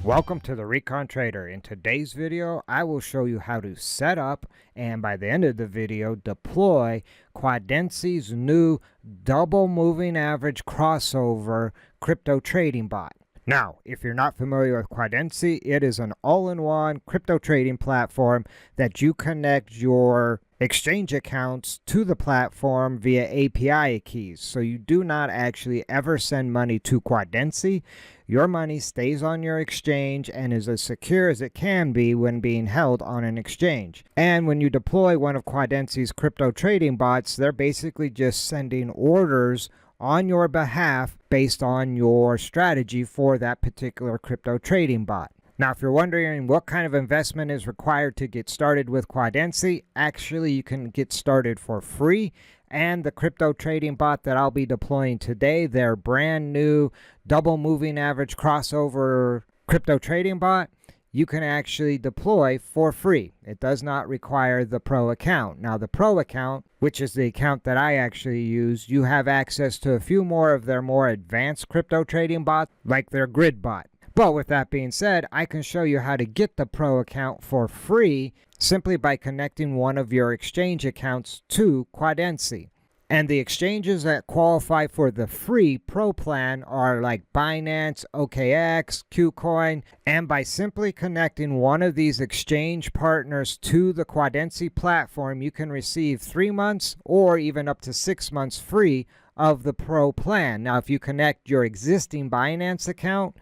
Welcome to the Recon Trader. In today's video, I will show you how to set up and by the end of the video, deploy QUADENCY's new double moving average crossover crypto trading bot. Now, if you're not familiar with QUADENCY, it is an all-in-one crypto trading platform that you connect your exchange accounts to the platform via API keys. So you do not actually ever send money to QUADENCY. Your money stays on your exchange and is as secure as it can be when being held on an exchange. And when you deploy one of QUADENCY's crypto trading bots, they're basically just sending orders on your behalf based on your strategy for that particular crypto trading bot. Now, if you're wondering what kind of investment is required to get started with QUADENCY, actually you can get started for free. And the crypto trading bot that I'll be deploying today, their brand new double moving average crossover crypto trading bot, you can actually deploy for free. It does not require the pro account. Now, the pro account, which is the account that I actually use, you have access to a few more of their more advanced crypto trading bots, like their grid bot. But with that being said, I can show you how to get the pro account for free simply by connecting one of your exchange accounts to QUADENCY. And the exchanges that qualify for the free pro plan are like Binance, OKX, KuCoin. And by simply connecting one of these exchange partners to the QUADENCY platform, you can receive 3 months or even up to 6 months free of the pro plan. Now, if you connect your existing Binance account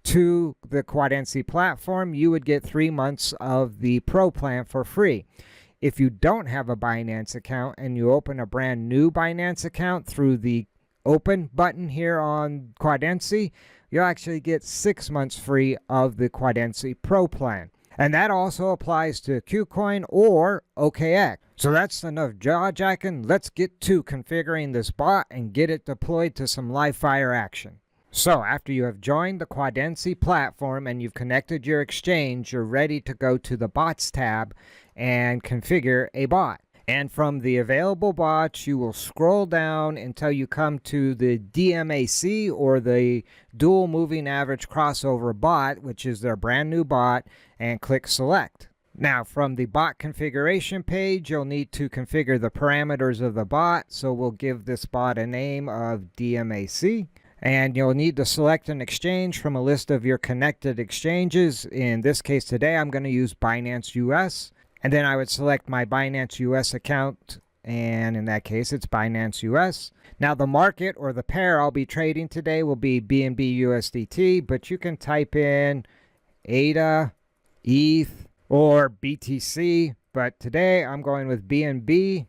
to the QUADENCY platform, you would get 3 months of the pro plan for free. If you don't have a Binance account and you open a brand new Binance account through the open button here on QUADENCY, you'll actually get 6 months free of the QUADENCY pro plan. And that also applies to KuCoin or OKX. So that's enough jaw-jacking. Let's get to configuring this bot and get it deployed to some live fire action. So after you have joined the QUADENCY platform and you've connected your exchange, you're ready to go to the bots tab and configure a bot. And from the available bots, you will scroll down until you come to the DMAC, or the dual moving average crossover bot, which is their brand new bot, and click select. Now, from the bot configuration page, you'll need to configure the parameters of the bot. So we'll give this bot a name of DMAC. And you'll need to select an exchange from a list of your connected exchanges. In this case today, I'm going to use Binance US. And then I would select my Binance US account. And in that case, it's Binance US. Now, the market or the pair I'll be trading today will be BNB USDT. But you can type in ADA, ETH, or BTC. But today, I'm going with BNB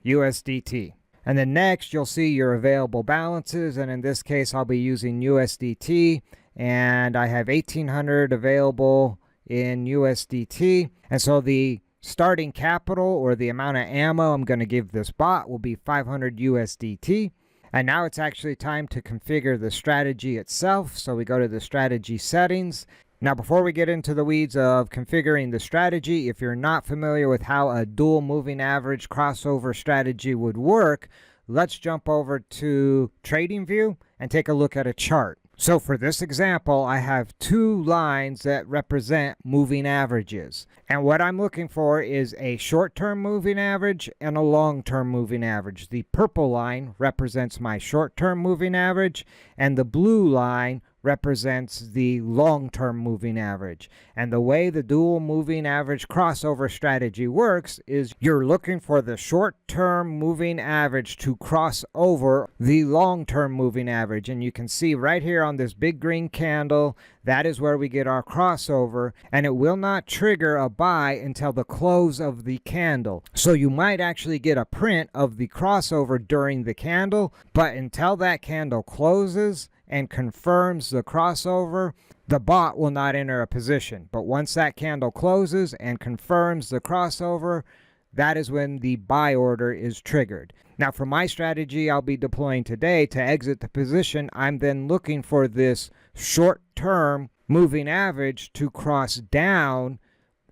USDT. And then next, you'll see your available balances. And in this case, I'll be using USDT. And I have 1,800 available in USDT. And so the starting capital, or the amount of ammo I'm going to give this bot, will be 500 USDT. And now it's actually time to configure the strategy itself. So we go to the strategy settings. Now, before we get into the weeds of configuring the strategy, if you're not familiar with how a dual moving average crossover strategy would work, let's jump over to TradingView and take a look at a chart. So for this example, I have two lines that represent moving averages. And what I'm looking for is a short-term moving average and a long-term moving average. The purple line represents my short-term moving average, and the blue line represents the long-term moving average. And the way the dual moving average crossover strategy works is you're looking for the short-term moving average to cross over the long-term moving average. And you can see right here on this big green candle, that is where we get our crossover, and it will not trigger a buy until the close of the candle. So you might actually get a print of the crossover during the candle, but until that candle closes and confirms the crossover, the bot will not enter a position. But once that candle closes and confirms the crossover, that is when the buy order is triggered. Now, for my strategy I'll be deploying today to exit the position, I'm then looking for this short-term moving average to cross down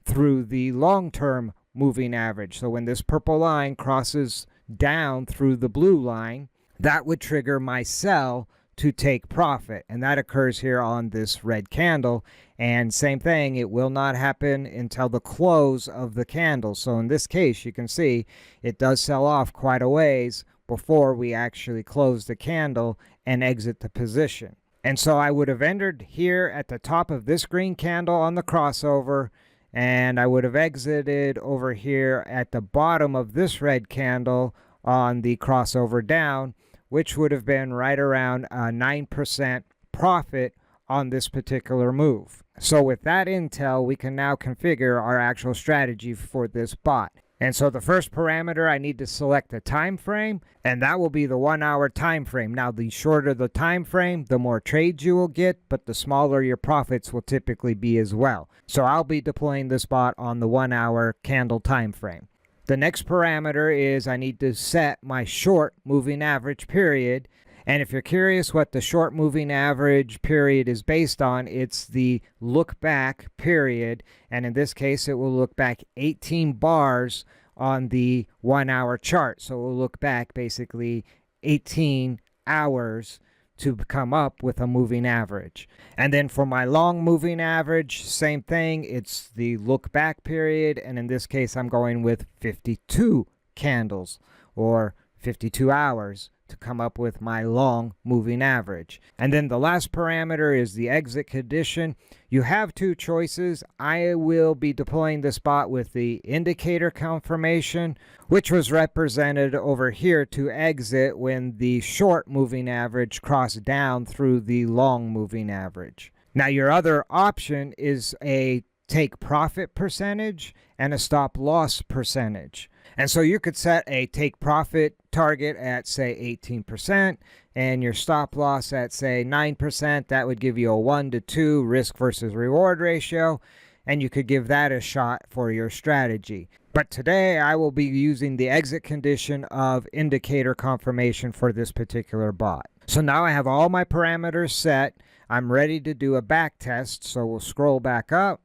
through the long-term moving average. So when this purple line crosses down through the blue line, that would trigger my sell to take profit, and that occurs here on this red candle. And same thing, it will not happen until the close of the candle. So in this case, you can see it does sell off quite a ways before we actually close the candle and exit the position. And so I would have entered here at the top of this green candle on the crossover, and I would have exited over here at the bottom of this red candle on the crossover down, which would have been right around a 9% profit on this particular move. So with that intel, we can now configure our actual strategy for this bot. And so the first parameter, I need to select a time frame, and that will be the 1 hour time frame. Now, the shorter the time frame, the more trades you will get, but the smaller your profits will typically be as well. So I'll be deploying this bot on the 1 hour candle time frame. The next parameter is I need to set my short moving average period. And if you're curious what the short moving average period is based on, it's the look back period. And in this case, it will look back 18 bars on the 1 hour chart. So it will look back basically 18 hours to come up with a moving average. And then for my long moving average, same thing, it's the look back period, and in this case I'm going with 52 candles or 52 hours to come up with my long moving average. And then the last parameter is the exit condition. You have two choices. I will be deploying this bot with the indicator confirmation, which was represented over here to exit when the short moving average crossed down through the long moving average. Now your other option is a take profit percentage and a stop loss percentage. And so you could set a take profit target at say 18% and your stop loss at say 9%. That would give you a 1-to-2 risk versus reward ratio, and you could give that a shot for your strategy. But today I will be using the exit condition of indicator confirmation for this particular bot. So now I have all my parameters set. I'm ready to do a back test. So we'll scroll back up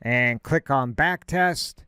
and click on back test.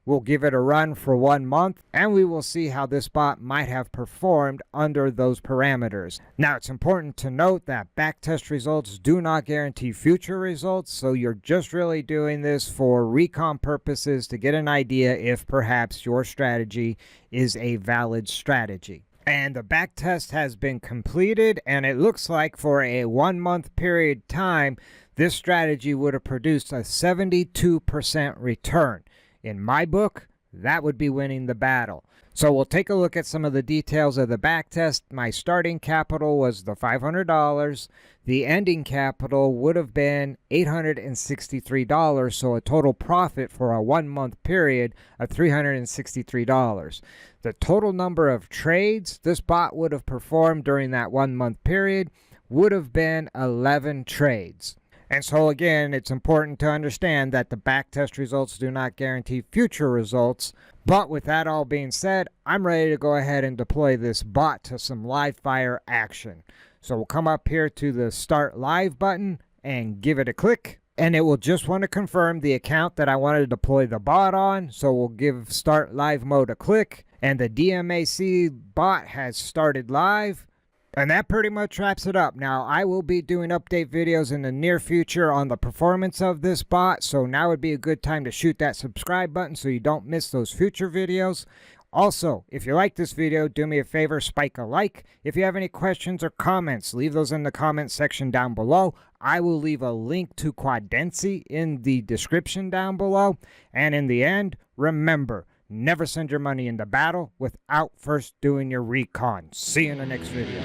We'll give it a run for 1 month, and we will see how this bot might have performed under those parameters. Now, it's important to note that backtest results do not guarantee future results, so you're just really doing this for recon purposes to get an idea if perhaps your strategy is a valid strategy. And the backtest has been completed, and it looks like for a 1 month period time, this strategy would have produced a 72% return. In my book, that would be winning the battle. So we'll take a look at some of the details of the backtest. My starting capital was the $500. The ending capital would have been $863, so a total profit for a 1 month period of $363. The total number of trades this bot would have performed during that 1 month period would have been 11 trades. And so again, it's important to understand that the backtest results do not guarantee future results. But with that all being said, I'm ready to go ahead and deploy this bot to some live fire action. So we'll come up here to the Start Live button and give it a click. And it will just want to confirm the account that I want to deploy the bot on. So we'll give Start Live mode a click. And the DMAC bot has started live. And that pretty much wraps it up. Now, I will be doing update videos in the near future on the performance of this bot, so now would be a good time to shoot that subscribe button so you don't miss those future videos. Also, if you like this video, do me a favor, spike a like. If you have any questions or comments, leave those in the comment section down below. I will leave a link to QUADENCY in the description down below. And in the end, remember, never send your money into battle without first doing your recon. See you in the next video.